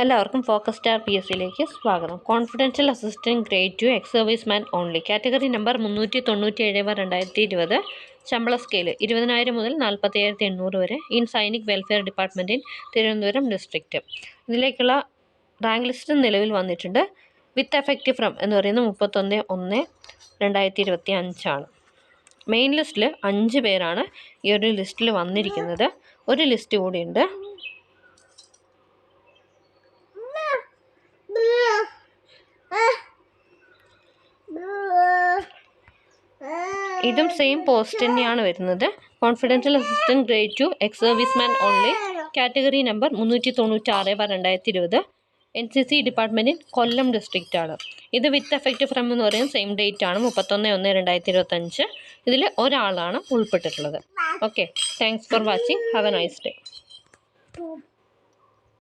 എല്ലാവർക്കും focus star PSCയിലേക്ക് സ്വാഗതം. Confidential assistant grade 2 ex serviceman only. Category number 397/2020. ശമ്പള scale 20,000 മുതൽ 47,800 വരെ. In Sainik welfare department in Thiruvananthapuram district. ഇതിലേക്കുള്ള റാങ്ക് ലിസ്റ്റ് നിലവിൽ വന്നിട്ടുണ്ട്. വിത്ത് എഫക്റ്റീവ് ഫ്രം എന്ന് പറയുന്നത് 31/1/2025 മെയിൻ ലിസ്റ്റിൽ 5 പേരാണ് ഈ ഒരു ലിസ്റ്റിൽ വന്നിരിക്കുന്നത്. ഒരു ലിസ്റ്റ് കൂടിയുണ്ട്. ഇതും സെയിം പോസ്റ്റ് തന്നെയാണ് വരുന്നത്. Confidential assistant grade 2 ex serviceman only. Category number 396/2020. NCC department Kollam district ആണ്. ഇത് വിത്ത് എഫക്റ്റീവ് ഫ്രം എന്ന് പറയുന്നത് സെയിം ഡേറ്റ് ആണ് 31/1/2025. ഇതിൽ ഒരാളാണ് ഉൾപ്പെട്ടിട്ടുള്ളത്. Okay, thanks for watching. Have a nice day.